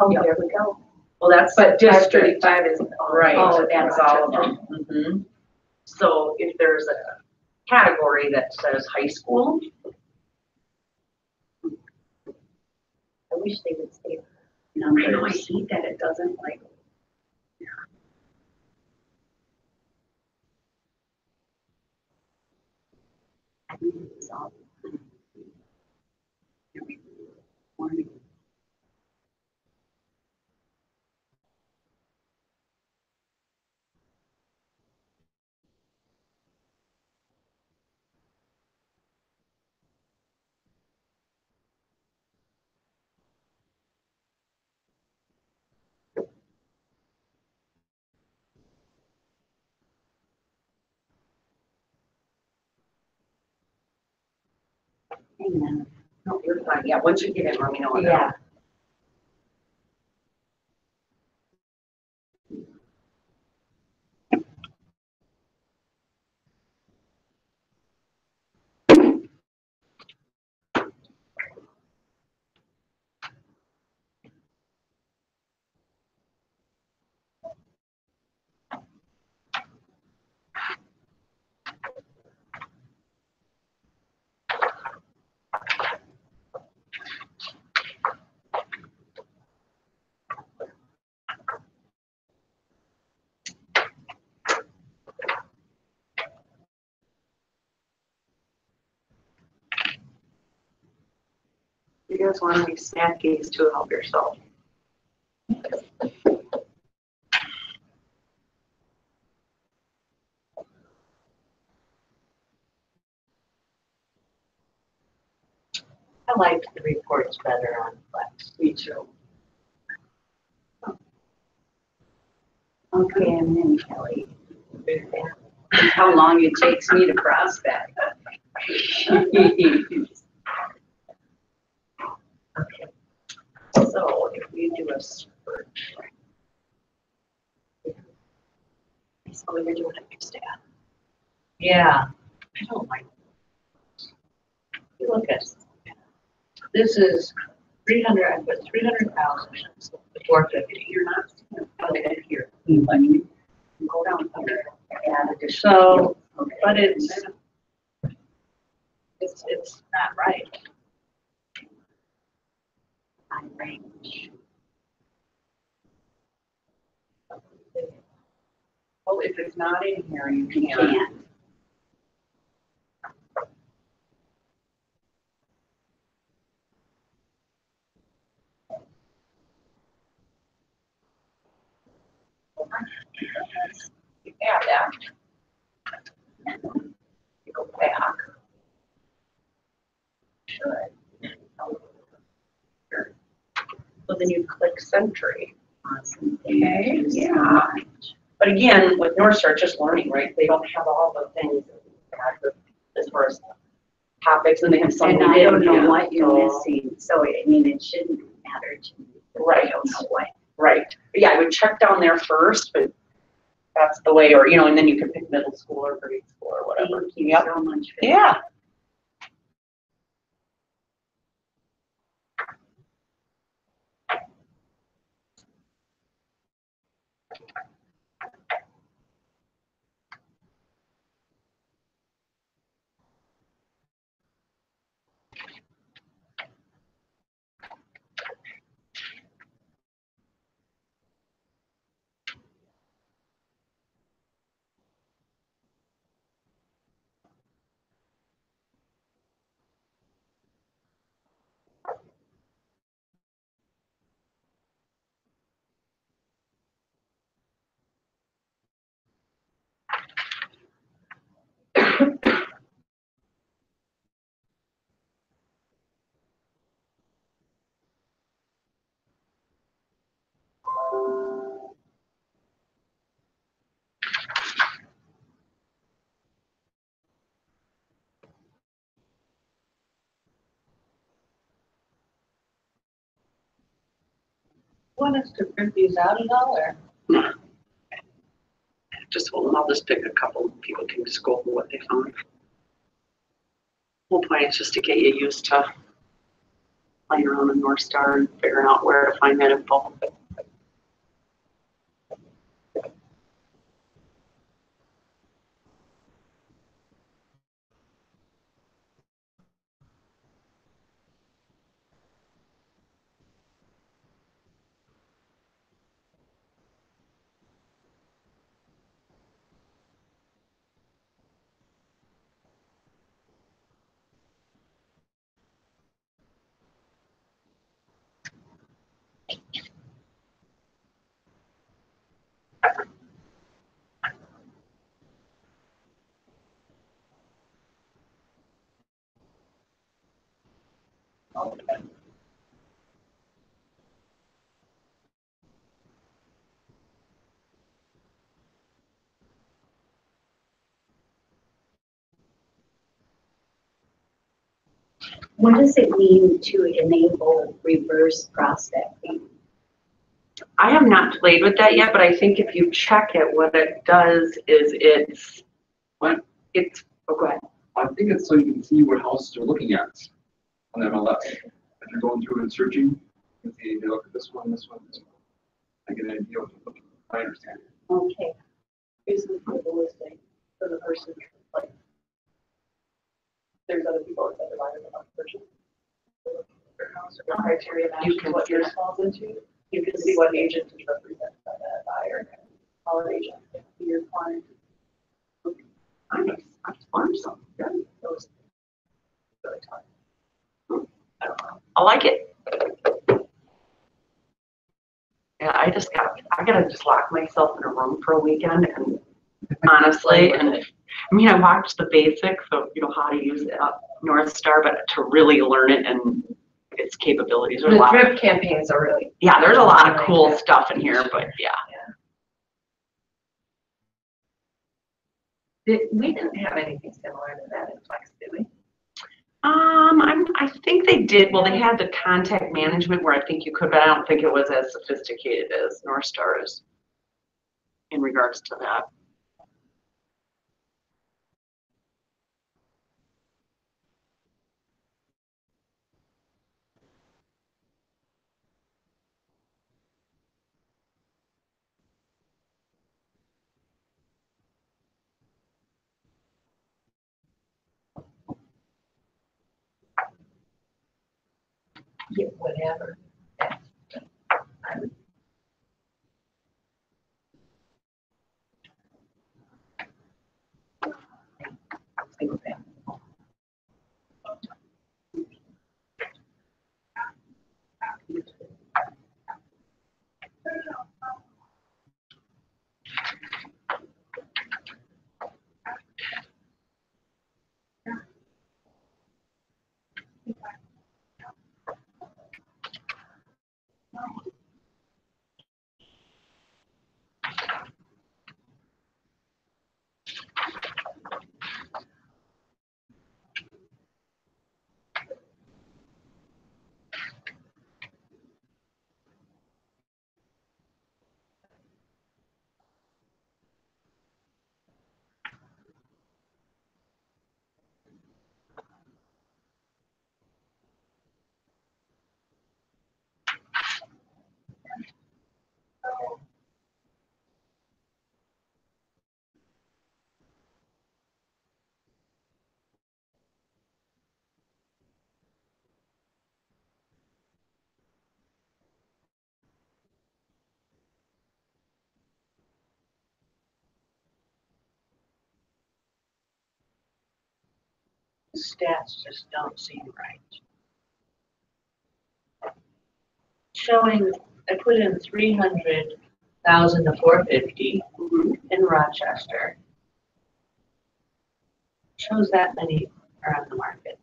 Oh, Yep. there we go. Well, that's. But district. 535 is. Right, Oh, that's all of them. Mhm. So if there's a category that says high school, I wish they would say I know, I numbers. hate that it doesn't like. I mean, it's all. Morning. Hang on. No, you're fine. Yeah, once you get in, let me know. Yeah. You guys want any snackies to help yourself? I liked the reports better on Flex. Me too. Okay, and then Kelly. How long it takes me to cross that. Okay. So if we do a search. So we're doing it next to that. Yeah, I don't like. you look at, this is 300, I put 300,000, 450. You're not. Okay, here. Money. Go down here. Add additional. So, Okay. but it's not right. High range. Well, if it's not in here, you You can't. can't. You add that. You go back. Should. So then you click Century. Awesome. Okay, yeah. But again, with North Star, just learning, right? They don't have all the things as far as topics, and they have some. And we I don't didn't know have, what you're so- missing, so I mean, it shouldn't matter to me. Right. I don't know what. Right. But yeah, I would check down there first, but that's the way, or, and then you can pick middle school or grade school or whatever. Thank you Yep. so much for that. Yeah. Want us to print these out at all, or? Nah. Just hold them, I'll just pick a couple, people can just go over what they found. Whole point is just to get you used to playing around in North Star and figuring out where to find that info. What does it mean to enable reverse prospecting? I have not played with that yet, but I think if you check it, what it does is What? oh, go ahead. I think it's so you can see what houses you're looking at on MLS. If you're going through and searching, you can see, they look at this one, this one, this one. I get an idea what you're looking at. I understand. Okay. Basically for the listing, for the person, like, there's other people that are buying about the person. Their house or criteria You matches can what see yours that. falls into. You can see what agent is represented by that buyer, call an agent, be your client. Nice. I just learned something. Good. Those really tough. I like it. Yeah, I gotta just lock myself in a room for a weekend and honestly, and I mean, I watched the basics of, how to use North Star, but to really learn it and its capabilities, there's a The lot. drip campaigns are really. Yeah, there's a lot of like cool that. stuff in here, but yeah. We didn't have anything similar to that in Flex, did we? I think they did, well, they had the contact management where I think you could, but I don't think it was as sophisticated as North Star is in regards to that. Yeah, whatever. Single family. Stats just don't seem right. Showing, I put in 300,000 to 450 in Rochester. shows that many are on the market.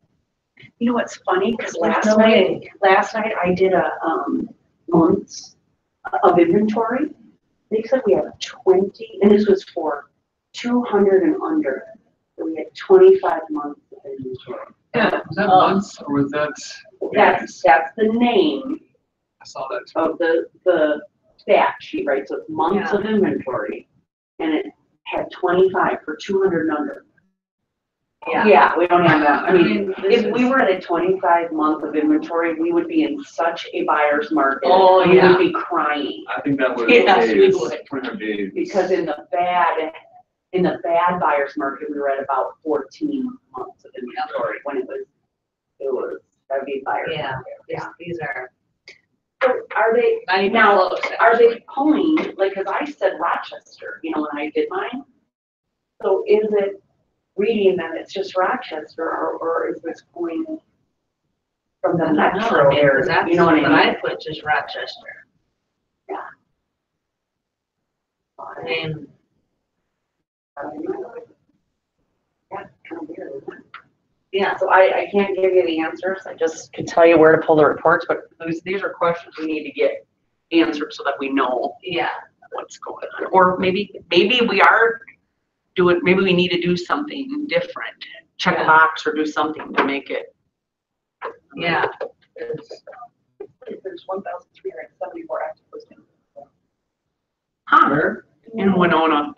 You know what's funny, because There's no way. last night I did a, months of inventory. They said we have 20, and this was for 200 and under. So we had 25 months of inventory. Was that months or was that? That's the name I saw that too. of the stat sheet, right? So it's months of inventory, and it had 25 for 200 and under. Yeah, we don't have that. I mean, if we were at a 25 month of inventory, we would be in such a buyer's market. Oh, We yeah. would be crying. I think that was Yes, we days, would. 200 days. Because in the bad buyer's market, we were at about 14 months of inventory when it was heavy buyer's Yeah, market. these, these are So are they, not even now, close. are they pulling, like, cause I said Rochester, you know, when I did mine. So is it reading that it's just Rochester or is this pulling from the metro area? That's You know what I mean? I put just Rochester. Yeah. I mean, Yeah, kind of weird, isn't it? yeah, So I can't give you the answers, I just can tell you where to pull the reports, but these are questions we need to get answered so that we know yeah, what's going on. Or maybe we are doing, maybe we need to do something different, check a Yeah. box or do something to make it. yeah. There's 1,374 active listings. Huh, Where? in Winona.